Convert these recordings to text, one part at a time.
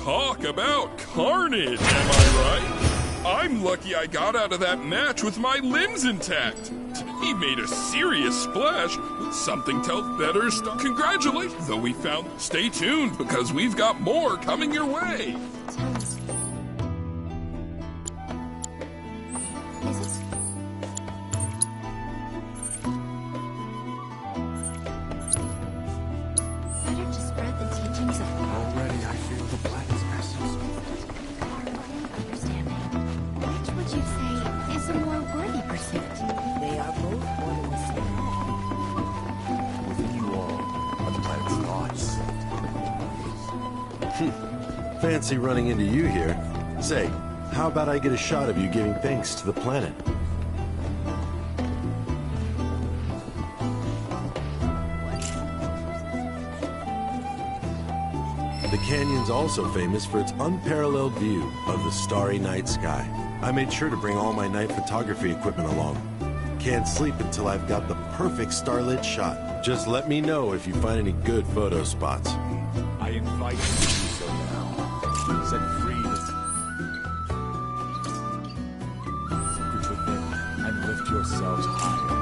Talk about carnage, am I right? I'm lucky I got out of that match with my limbs intact. He made a serious splash with something tells better stuff. Congratulations, though we found. Stay tuned because we've got more coming your way. Fancy running into you here. Say, how about I get a shot of you giving thanks to the planet? The canyon's also famous for its unparalleled view of the starry night sky. I made sure to bring all my night photography equipment along. Can't sleep until I've got the perfect starlit shot. Just let me know if you find any good photo spots. I invite you to do so now. Set free the secrets within and lift yourselves higher.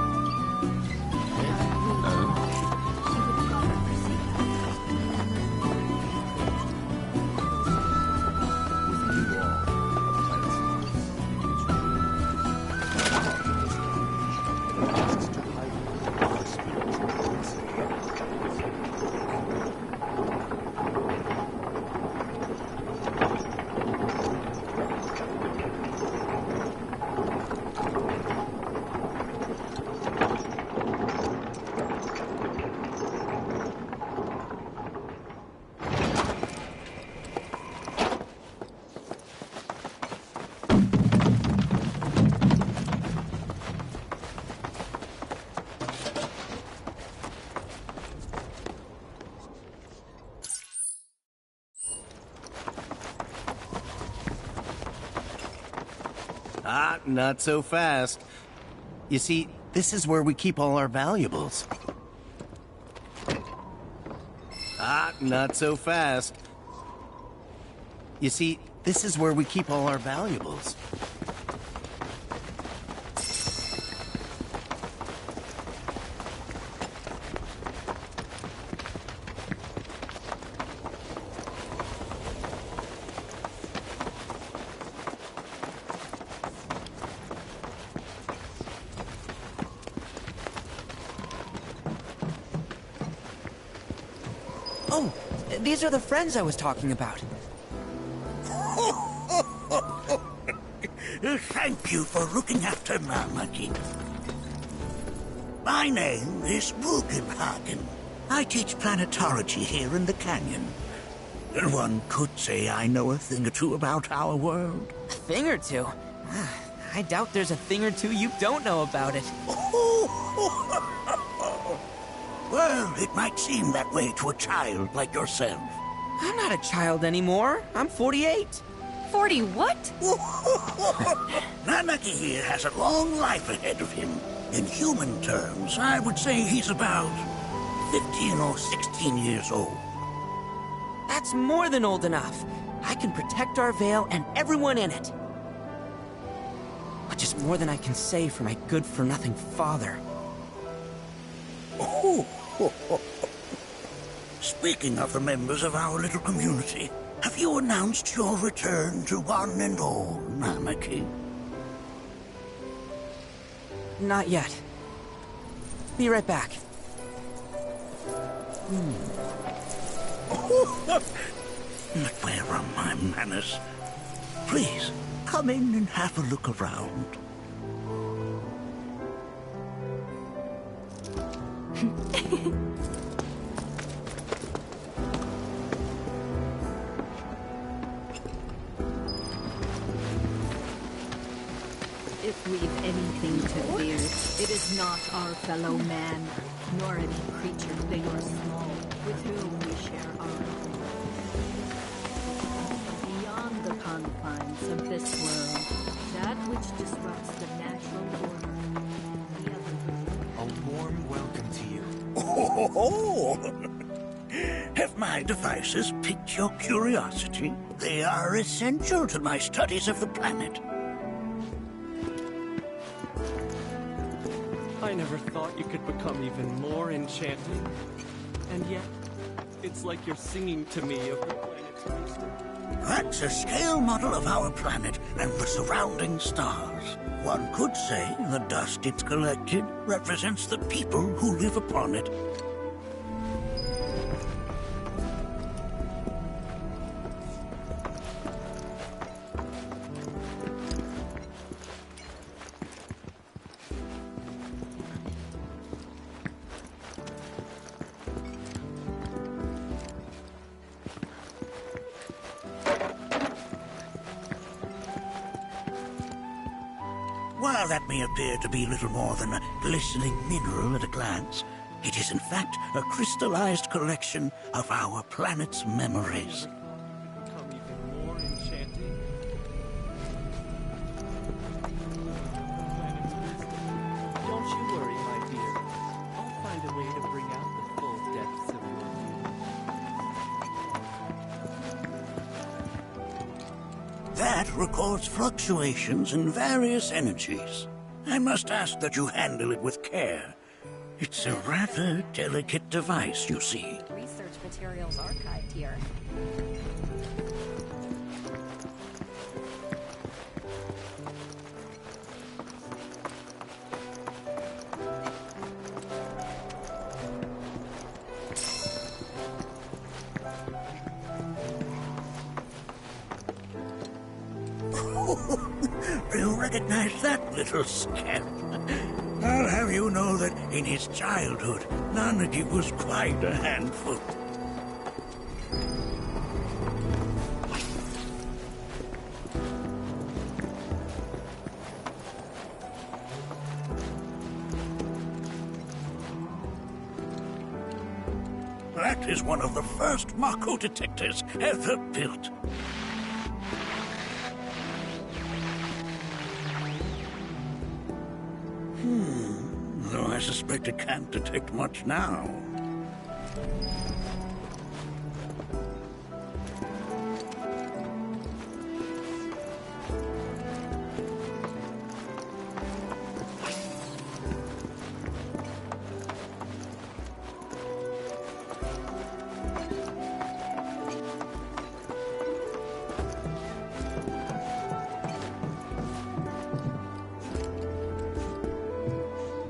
Ah, not so fast. You see, this is where we keep all our valuables. Ah, not so fast. You see, this is where we keep all our valuables. Oh, these are the friends I was talking about. Thank you for looking after Marmaduke. My name is Bugenhagen. I teach planetology here in the canyon. One could say I know a thing or two about our world. A thing or two? I doubt there's a thing or two you don't know about it. Well, it might seem that way to a child like yourself. I'm not a child anymore. I'm 48. 40 what? Nanaki here has a long life ahead of him. In human terms, I would say he's about 15 or 16 years old. That's more than old enough. I can protect our Vale and everyone in it. Which is more than I can say for my good-for-nothing father. Speaking of the members of our little community, have you announced your return to one and all, Namaki? Not yet. Be right back. But where are my manners? Please, come in and have a look around. If we've anything to fear, it is not our fellow man, nor any creature big or small, with whom we share our home. Beyond the confines of this world, that which disrupts the natural order, the other. A warm welcome to you. Have my my devices piqued your curiosity? They are essential to my studies of the planet. I never thought you could become even more enchanting. And yet, it's like you're singing to me of the planet's wisdom. That's a scale model of our planet and the surrounding stars. One could say the dust it's collected represents the people who live upon it. While that may appear to be little more than a glistening mineral at a glance, it is in fact a crystallized collection of our planet's memories. Become even more enchanting. Planet's wisdom. Don't you worry, my dear. I'll find a way to bring out the full depths of your That records fluctuations in various energies. I must ask that you handle it with care. It's a rather delicate device, you see. Research materials archived here. Do you recognize that little scamp? I'll have you know that in his childhood, Nanaki was quite a handful. That is one of the first Mako detectors ever built. Though I suspect it can't detect much now.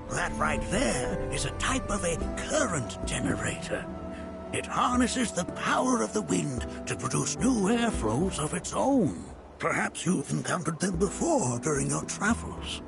That right there is a type of a current generator. It harnesses the power of the wind to produce new airflows of its own. Perhaps you've encountered them before during your travels.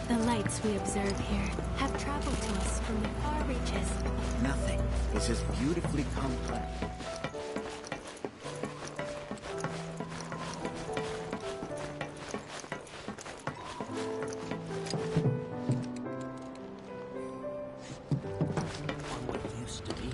The lights we observe here have traveled to us from the far reaches. Nothing is as beautifully complex. On what used to be.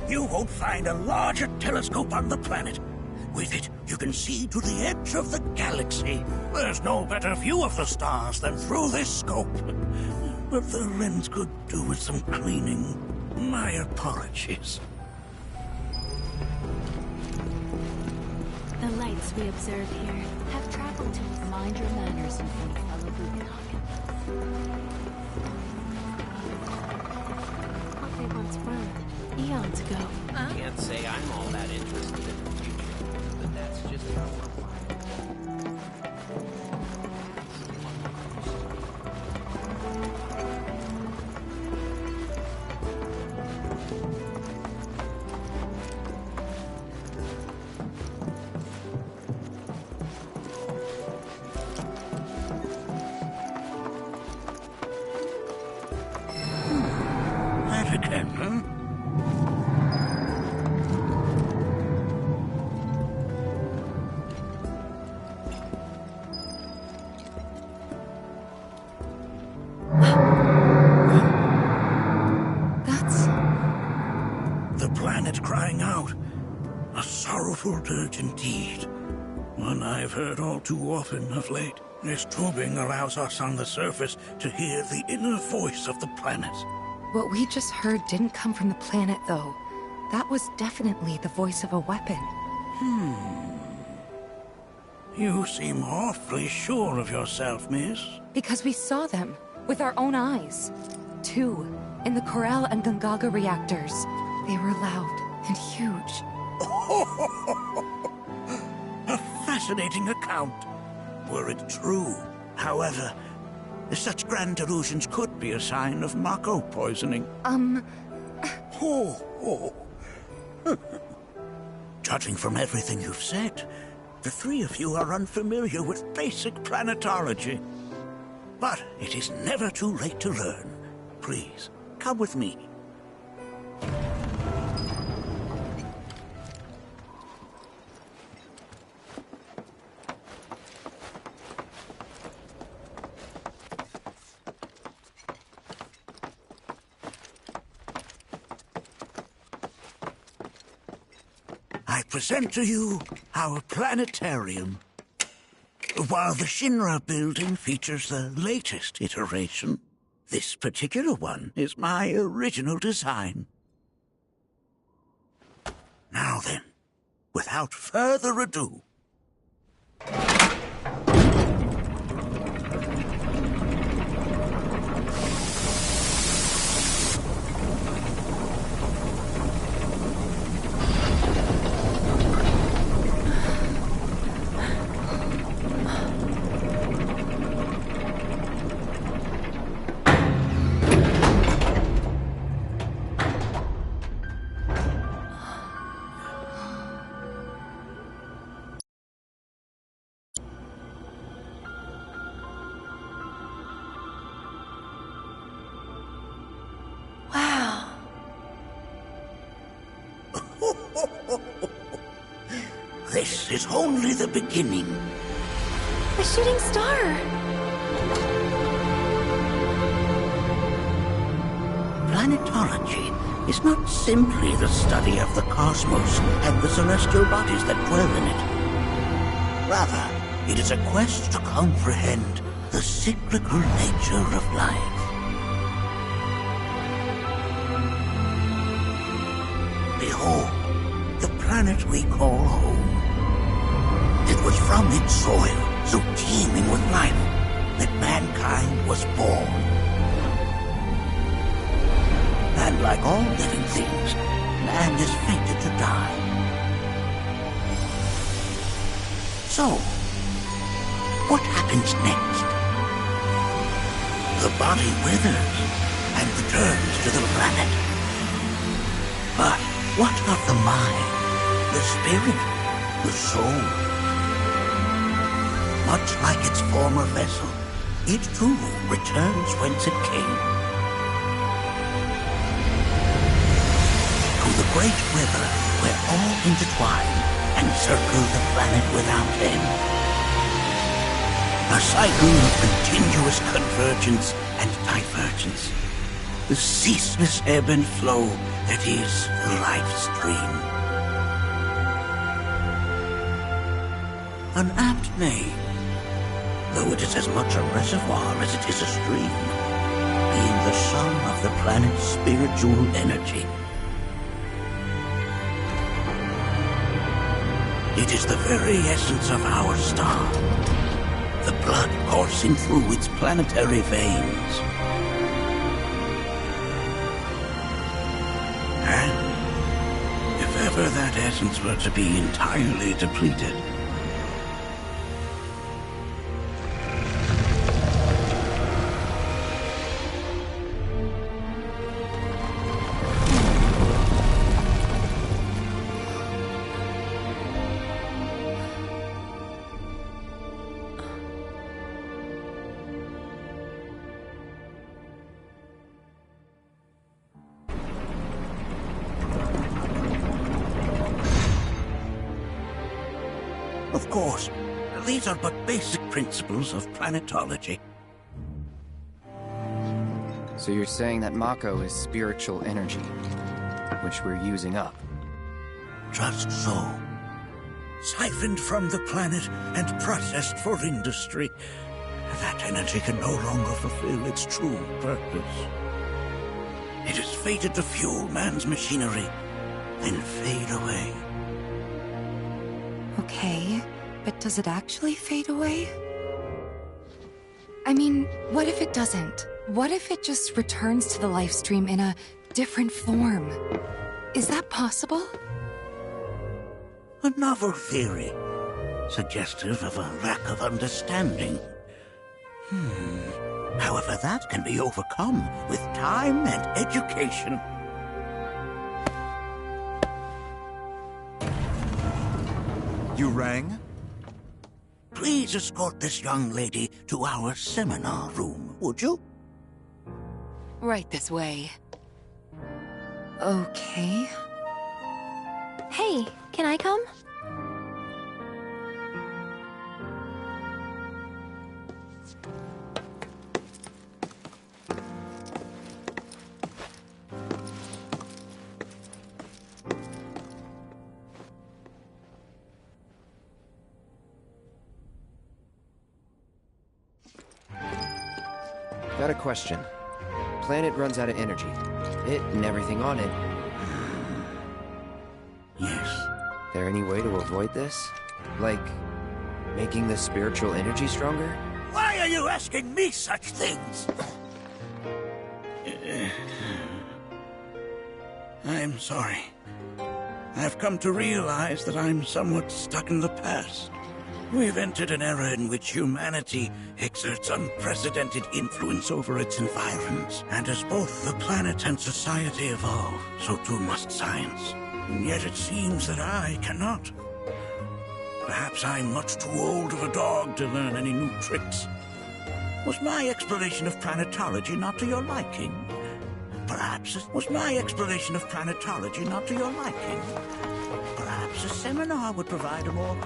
You won't find a larger telescope on the planet. With it, you can see to the edge of the galaxy. There's no better view of the stars than through this scope. But the lens could do with some cleaning. My apologies. The lights we observe here have traveled to us. Mind your manners, you fellow Bugenhagen. What they once were, eons ago. Can't say I'm all that interested in the future, but that's just how we're wired. crying out. A sorrowful dirge indeed. One I've heard all too often of late. This tubing allows us on the surface to hear the inner voice of the planet. What we just heard didn't come from the planet, though. That was definitely the voice of a weapon. You seem awfully sure of yourself, miss. Because we saw them, with our own eyes. 2, in the Corral and Gungaga reactors. They were loud and huge. A fascinating account, were it true. However, such grand delusions could be a sign of Mako poisoning. Judging from everything you've said, the three of you are unfamiliar with basic planetology. But it is never too late to learn. Please, come with me. I present to you our planetarium. While the Shinra building features the latest iteration, this particular one is my original design. Now then, without further ado, this is only the beginning. A shooting star! Planetology is not simply the study of the cosmos and the celestial bodies that dwell in it. Rather, it is a quest to comprehend the cyclical nature of life. Behold, the planet we call home. It was from its soil, so teeming with life, that mankind was born. And like all living things, man is fated to die. So, what happens next? The body withers and returns to the planet. But what of the mind, the spirit, the soul? Much like its former vessel, it too returns whence it came. To the great river where all intertwine and circle the planet without end. A cycle of continuous convergence and divergence. The ceaseless ebb and flow that is the life stream. An apt name, though it is as much a reservoir as it is a stream, being the sum of the planet's spiritual energy. It is the very essence of our star, the blood coursing through its planetary veins. And if ever that essence were to be entirely depleted, of course, these are but basic principles of planetology. So you're saying that Mako is spiritual energy, which we're using up. Just so. Siphoned from the planet and processed for industry, that energy can no longer fulfill its true purpose. It is fated to fuel man's machinery, then fade away. Okay, but does it actually fade away? I mean, what if it doesn't? What if it just returns to the life stream in a different form? Is that possible? A novel theory, suggestive of a lack of understanding. However, that can be overcome with time and education. You rang? Please escort this young lady to our seminar room, would you? Right this way. Okay. Hey, can I come? Got a question. Planet runs out of energy. It and everything on it. Yes. There any way to avoid this? Like, making the spiritual energy stronger? Why are you asking me such things? I'm sorry. I've come to realize that I'm somewhat stuck in the past. We've entered an era in which humanity exerts unprecedented influence over its environs. And as both the planet and society evolve, so too must science. And yet it seems that I cannot. Perhaps I'm much too old of a dog to learn any new tricks. Was my explanation of planetology not to your liking? Perhaps was my explanation of planetology not to your liking? Perhaps a seminar would provide a more...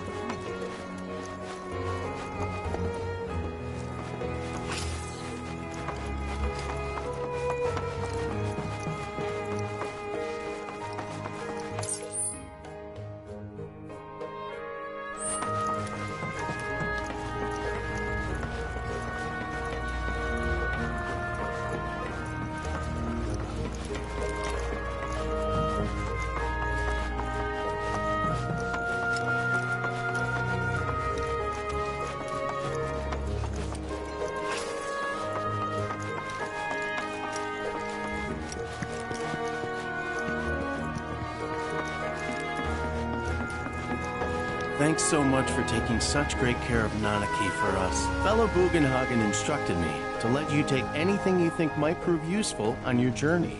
Thanks so much for taking such great care of Nanaki for us. Fellow Bugenhagen instructed me to let you take anything you think might prove useful on your journey.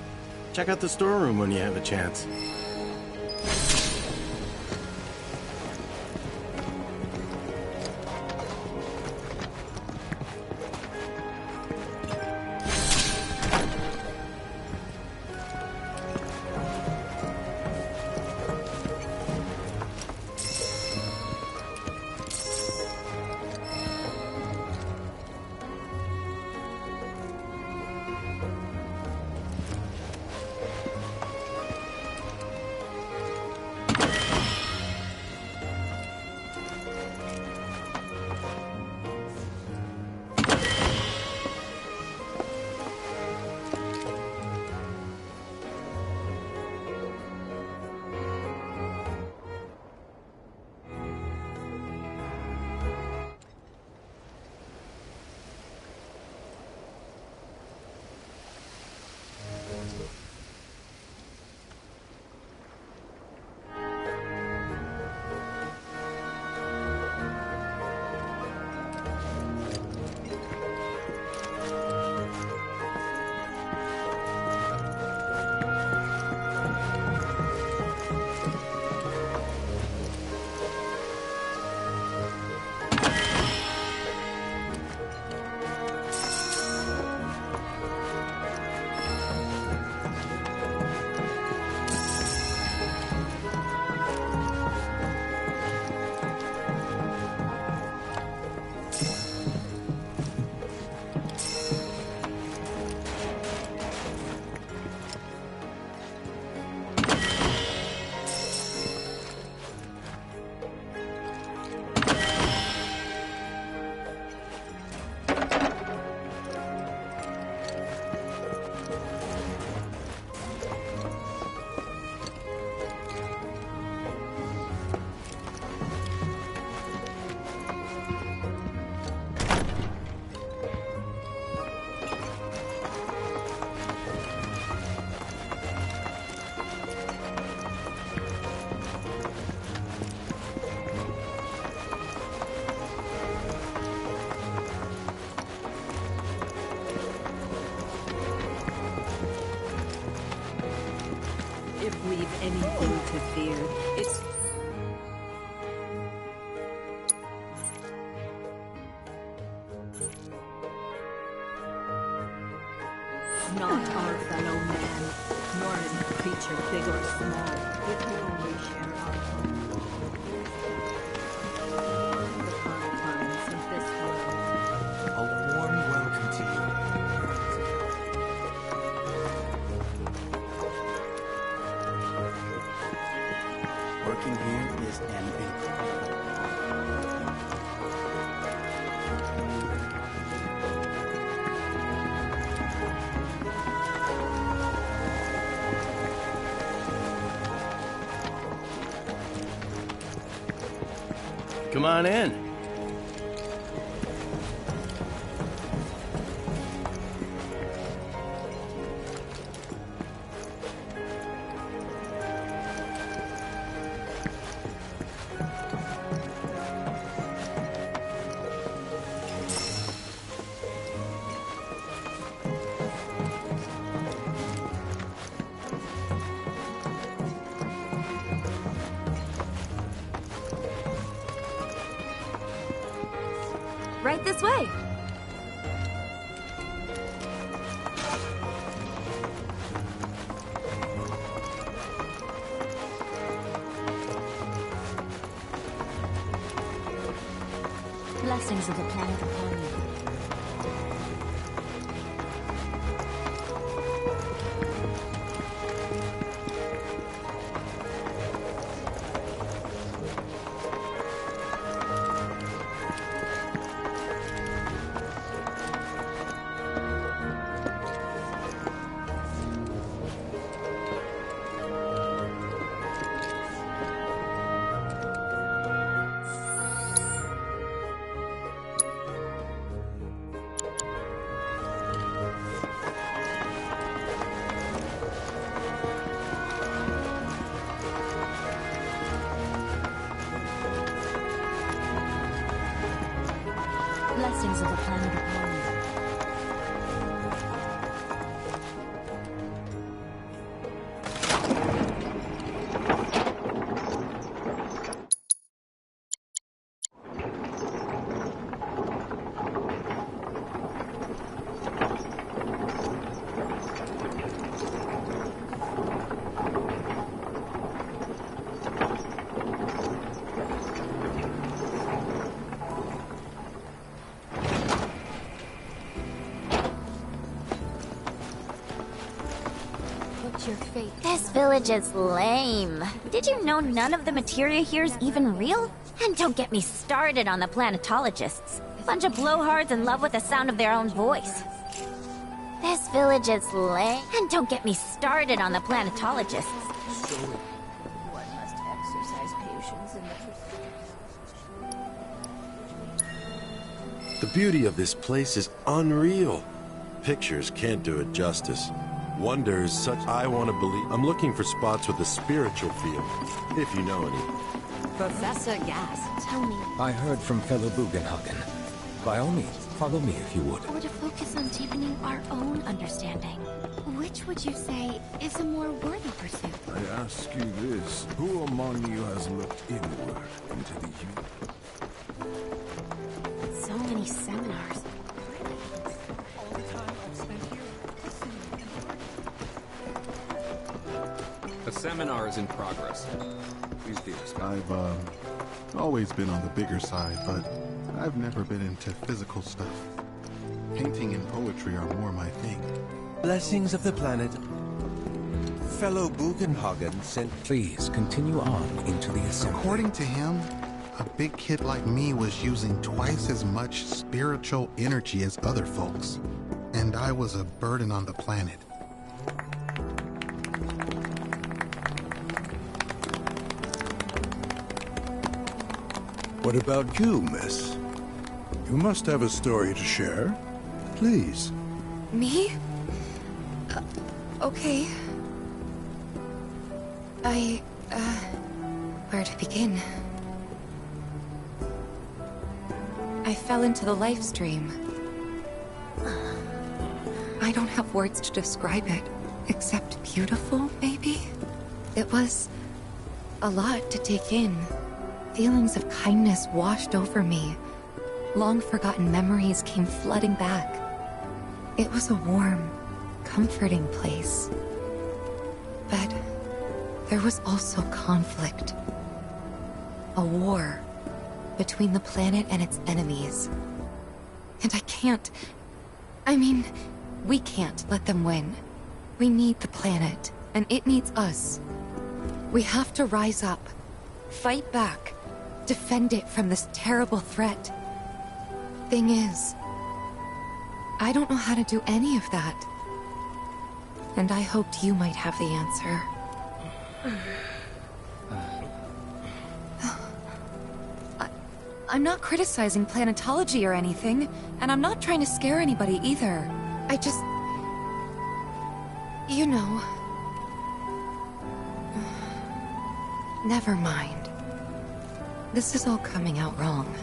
Check out the storeroom when you have a chance. creature, big or small, with whom we share our home. The fun times of this world. A warm welcome to you. Working here is an incredible honor. Come on in. Right this way. Blessings of the planet upon you. Blessings of the planet upon you. Your fate. This village is lame. Did you know none of the materia here is even real? And don't get me started on the planetologists. Bunch of blowhards in love with the sound of their own voice. This village is lame. And don't get me started on the planetologists. One must exercise patience in the The beauty of this place is unreal. Pictures can't do it justice. Wonder is such I want to believe. I'm looking for spots with a spiritual feel, if you know any. Professor Gas, tell me. I heard from fellow Bugenhagen. By all means, follow me if you would. Or to focus on deepening our own understanding. Which would you say is a more worthy pursuit? I ask you this. Who among you has looked inward into the youth? So many seminars. A seminar is in progress. Please be respectful. I've always been on the bigger side, but I've never been into physical stuff. Painting and poetry are more my thing. Blessings of the planet. Fellow Bugenhagen sent... Please, continue on into the assembly. According to him, a big kid like me was using twice as much spiritual energy as other folks. And I was a burden on the planet. What about you, miss? You must have a story to share. Please. Me? Okay. Where to begin? I fell into the life stream. I don't have words to describe it, except beautiful, maybe? It was a lot to take in. Feelings of kindness washed over me. Long-forgotten memories came flooding back. It was a warm, comforting place. But there was also conflict. A war between the planet and its enemies. And we can't let them win. We need the planet, and it needs us. We have to rise up, fight back, defend it from this terrible threat. Thing is, I don't know how to do any of that. And I hoped you might have the answer. I'm not criticizing planetology or anything, and I'm not trying to scare anybody either. I just... You know... Never mind. This is all coming out wrong.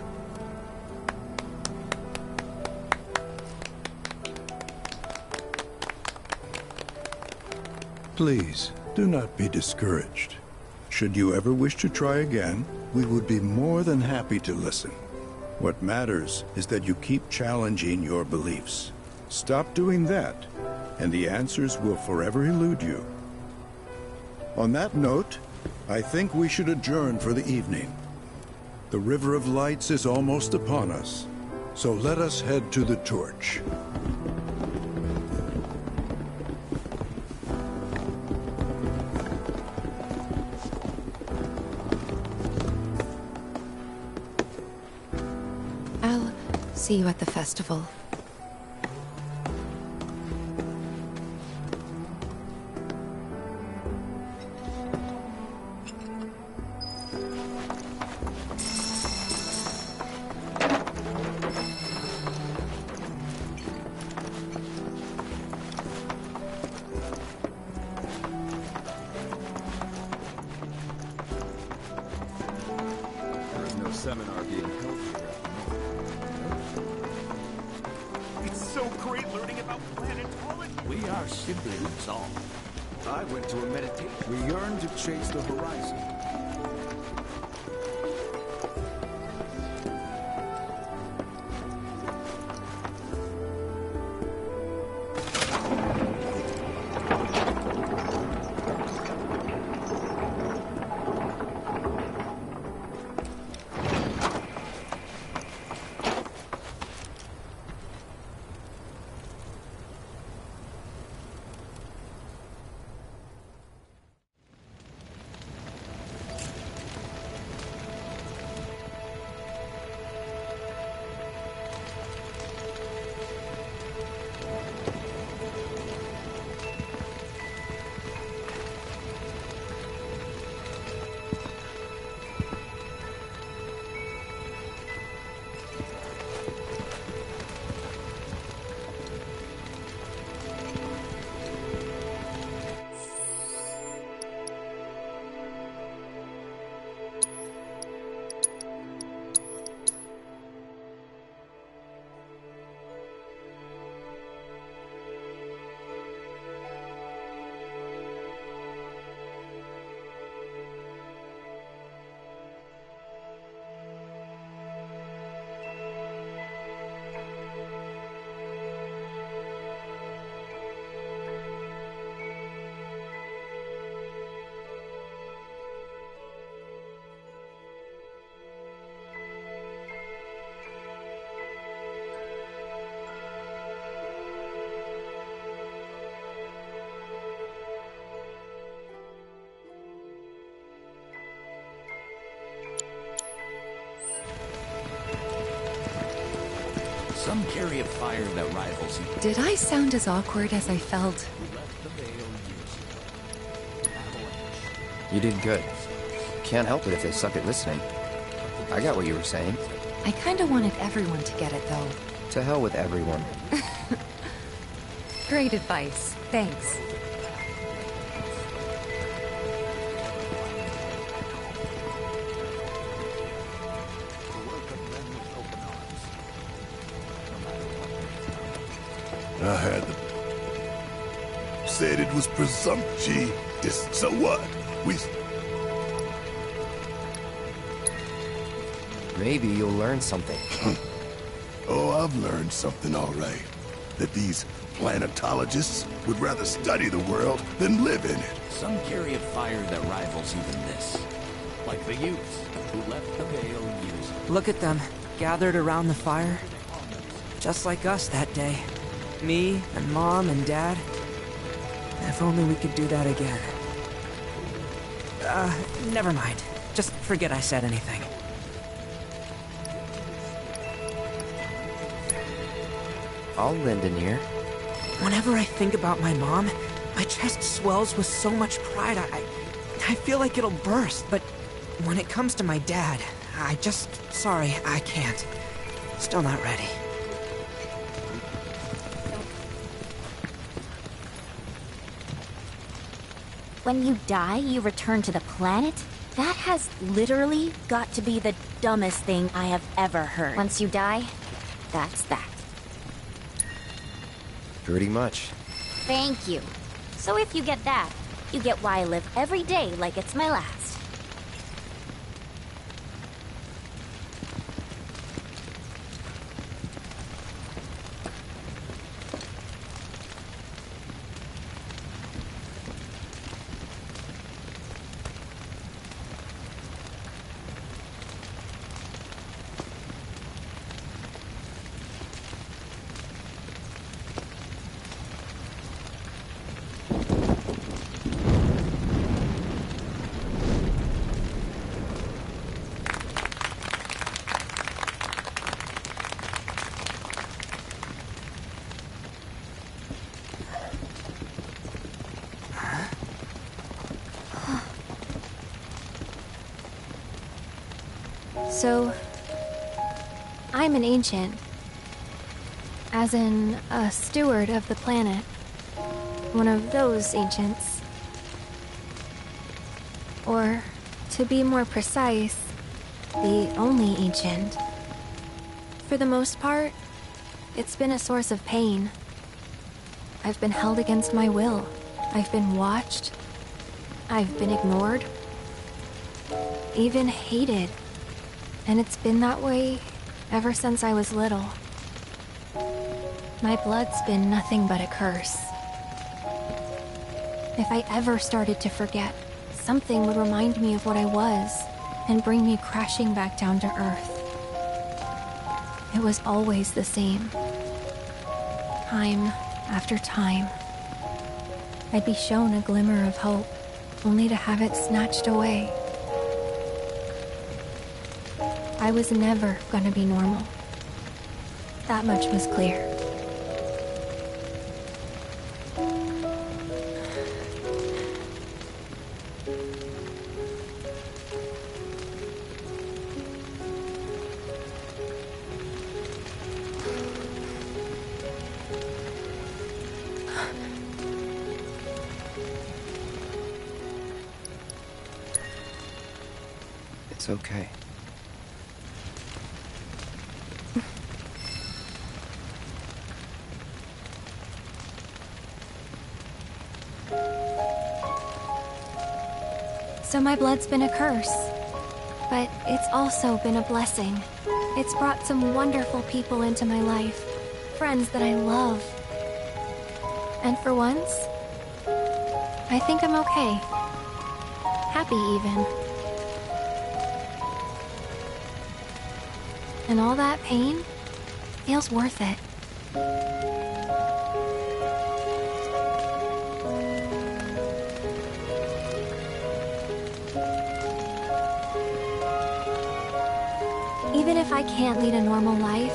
Please, do not be discouraged. Should you ever wish to try again, we would be more than happy to listen. What matters is that you keep challenging your beliefs. Stop doing that, and the answers will forever elude you. On that note, I think we should adjourn for the evening. The River of Lights is almost upon us, so let us head to the torch. I'll see you at the festival. Seminar being held here. It's so great learning about planetology. We are simply resolved. I went to a meditation. We yearn to chase the horizon. Some carry a fire that rivals you. Did I sound as awkward as I felt? You did good. Can't help it if they suck at listening. I got what you were saying. I kinda wanted everyone to get it, though. To hell with everyone. Great advice. Thanks. I had them. Said it was presumptuous. So what? Maybe you'll learn something. Oh, I've learned something, all right. That these Planetologists would rather study the world than live in it. Some carry a fire that rivals even this. Like the youths who left the Vale years ago. Look at them, gathered around the fire. Just like us that day. Me and Mom and Dad. If only we could do that again. Never mind. Just forget I said anything. I'll lend an ear. Whenever I think about my mom, my chest swells with so much pride, I feel like it'll burst. But when it comes to my dad, sorry, I can't. Still not ready. When you die, you return to the planet? That has literally got to be the dumbest thing I have ever heard. Once you die, that's that. Pretty much. Thank you. So if you get that, you get why I live every day like it's my last. So, I'm an ancient. As in, a steward of the planet. One of those ancients. Or, to be more precise, the only ancient. For the most part, it's been a source of pain. I've been held against my will. I've been watched. I've been ignored. Even hated. And it's been that way ever since I was little. My blood's been nothing but a curse. If I ever started to forget, something would remind me of what I was and bring me crashing back down to Earth. It was always the same. Time after time. I'd be shown a glimmer of hope, only to have it snatched away. I was never gonna be normal. That much was clear. It's okay. So my blood's been a curse, but it's also been a blessing. It's brought some wonderful people into my life, friends that I love. And for once, I think I'm okay. Happy even. And all that pain feels worth it. Even if I can't lead a normal life,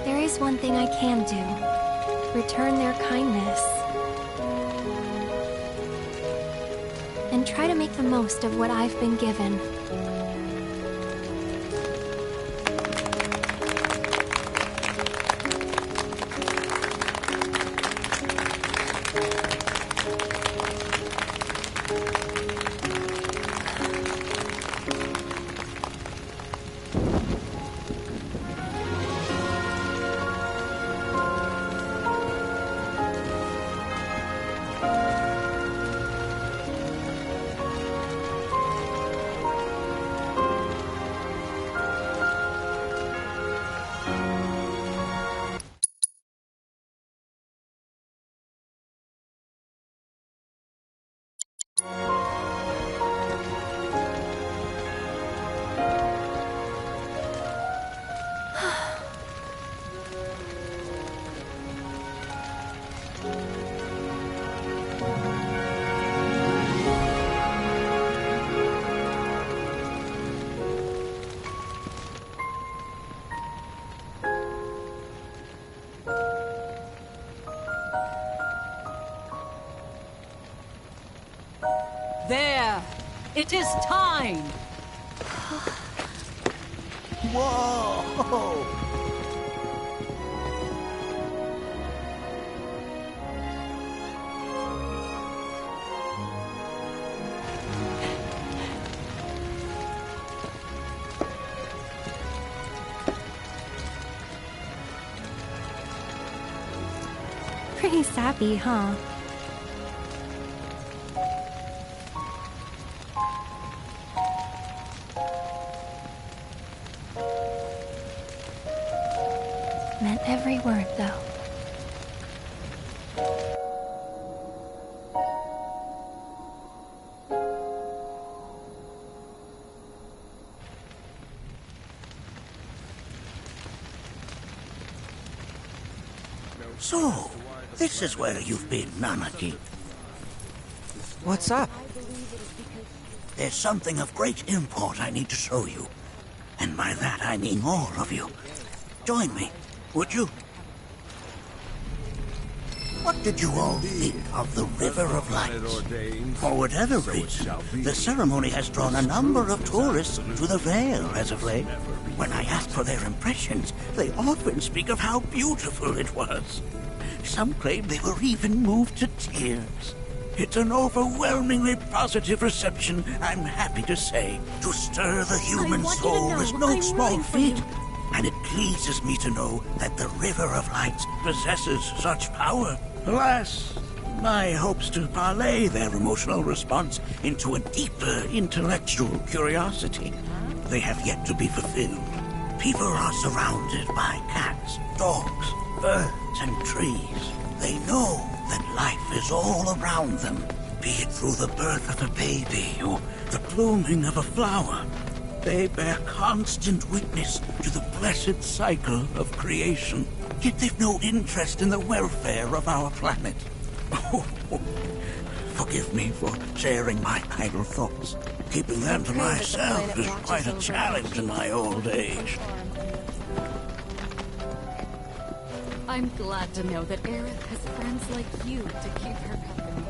there is one thing I can do. Return their kindness. And try to make the most of what I've been given. It is time! Whoa! Pretty sappy, huh? Meant every word, though. So, this is where you've been, Nanaki. What's up? There's something of great import I need to show you. And by that I mean all of you. Join me, would you? What did you all think of the River of Lights? For whatever reason, the ceremony has drawn a number of tourists to the Vale as of late. When I ask for their impressions, they often speak of how beautiful it was. Some claim they were even moved to tears. It's an overwhelmingly positive reception, I'm happy to say. To stir the human soul is no small feat, and it pleases me to know that the River of Lights possesses such power. Alas, my hopes to parlay their emotional response into a deeper intellectual curiosity, they have yet to be fulfilled. People are surrounded by cats, dogs, birds, and trees. They know that life is all around them, be it through the birth of a baby or the blooming of a flower. They bear constant witness to the blessed cycle of creation, yet they've no interest in the welfare of our planet. Forgive me for sharing my idle thoughts. Keeping them to myself is quite a challenge in my old age. I'm glad to know that Aerith has friends like you to keep her company.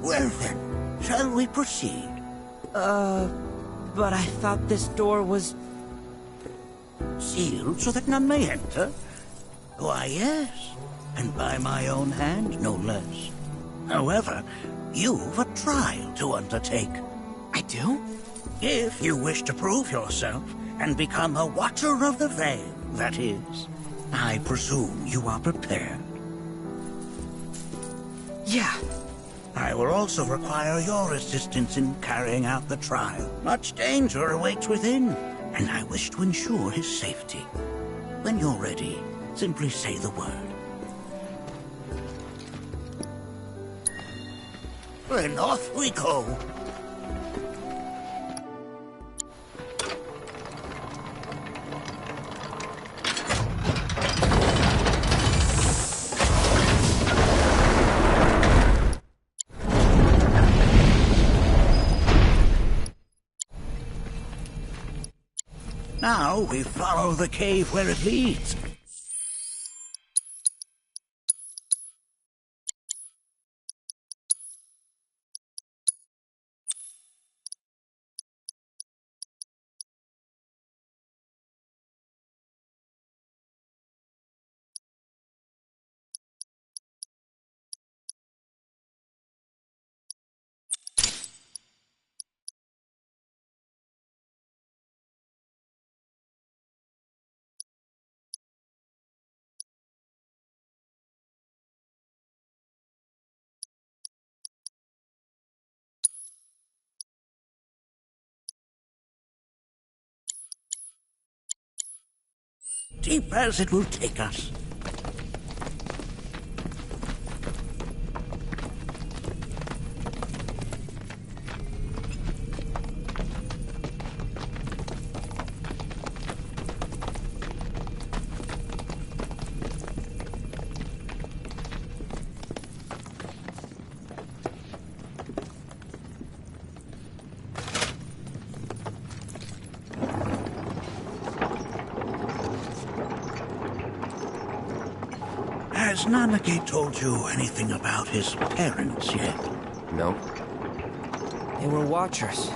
Well then, shall we proceed? But I thought this door was... sealed so that none may enter? Why, yes. And by my own hand, no less. However, you've a trial to undertake. I do? If you wish to prove yourself and become a Watcher of the Vale, that is. I presume you are prepared. Yeah. I will also require your assistance in carrying out the trial. Much danger awaits within, and I wish to ensure his safety. When you're ready, simply say the word. Then off we go. Now we follow the cave where it leads. Deep as it will take us. Has Nanake told you anything about his parents yet? No. They were watchers,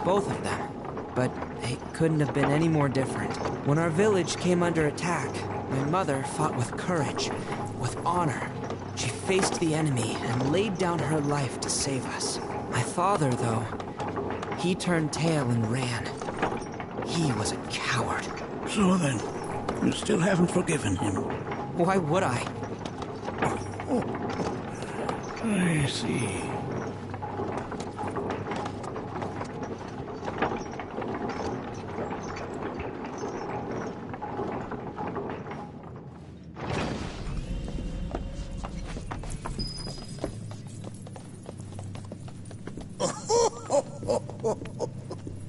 both of them. But they couldn't have been any more different. When our village came under attack, my mother fought with courage, with honor. She faced the enemy and laid down her life to save us. My father, though, he turned tail and ran. He was a coward. So then, you still haven't forgiven him? Why would I? Oh, I see.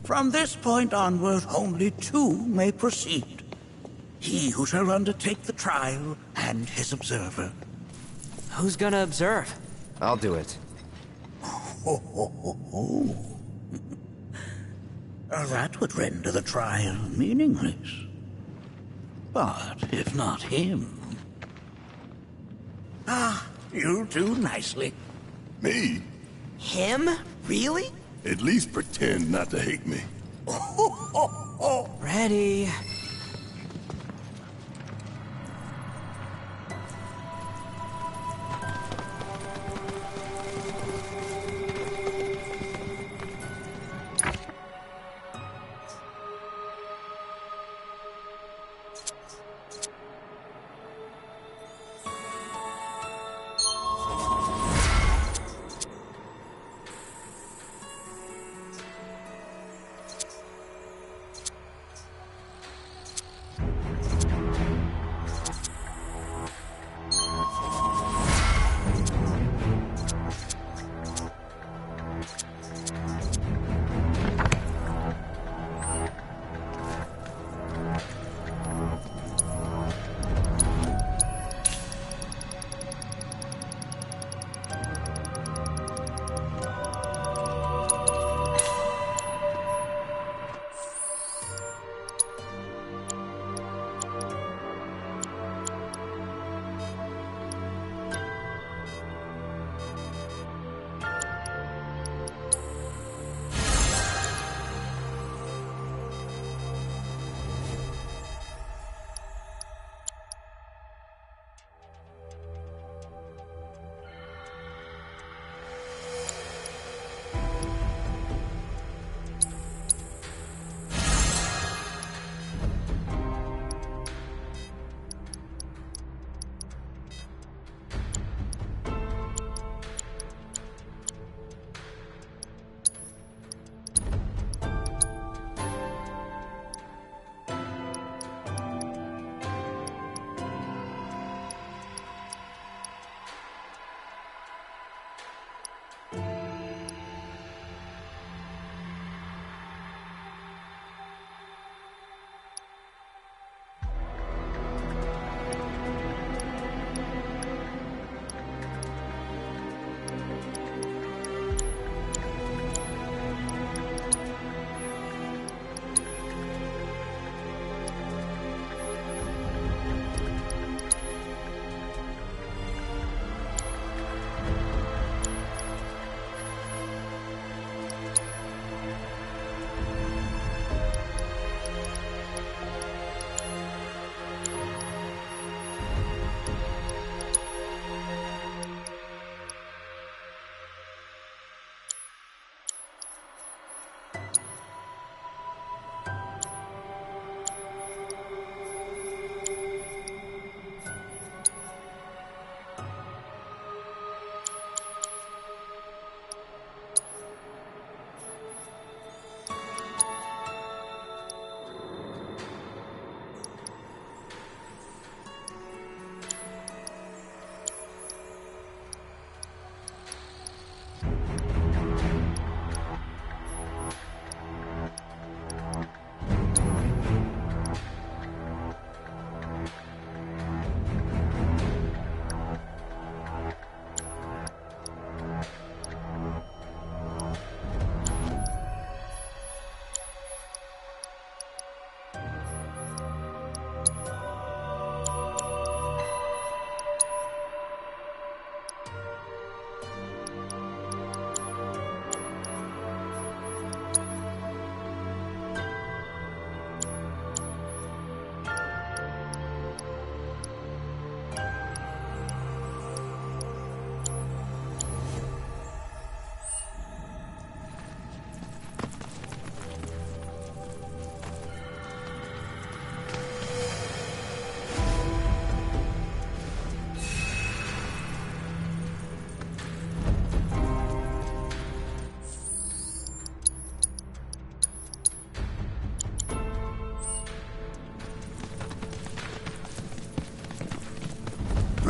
From this point onward, only two may proceed. He who shall undertake the trial, and his observer. Who's gonna observe? I'll do it. That would render the trial meaningless. But if not him... Ah, you'll do nicely. Me? Him? Really? At least pretend not to hate me. Ready.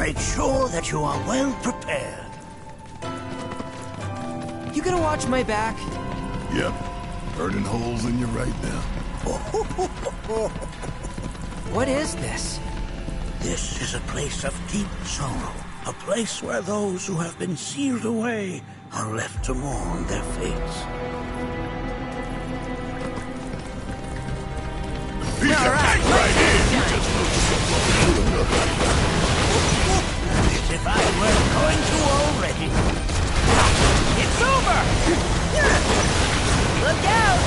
make sure that you are well prepared. You gonna watch my back? Yep. Burning holes in you right now. What is this? This is a place of deep sorrow. A place where those who have been sealed away are left to mourn their fates. As if I weren't going to already. It's over! Look out!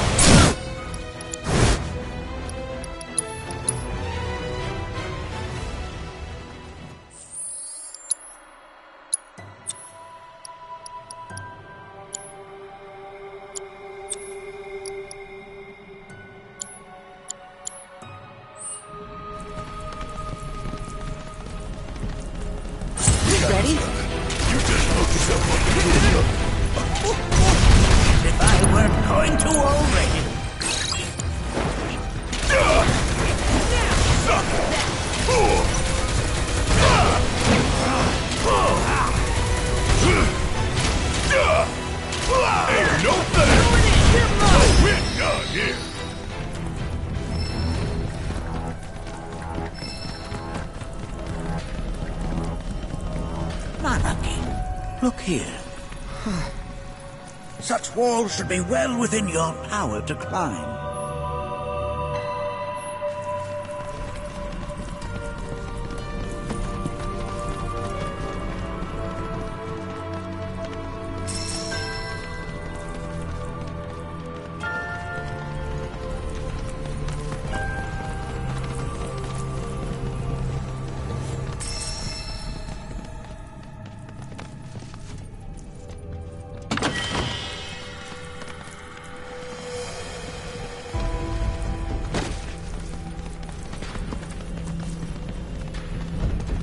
Ready? You just look yourself up. As if I weren't going to already. Ain't no thing! No win done here! Nanaki, look here. Such walls should be well within your power to climb.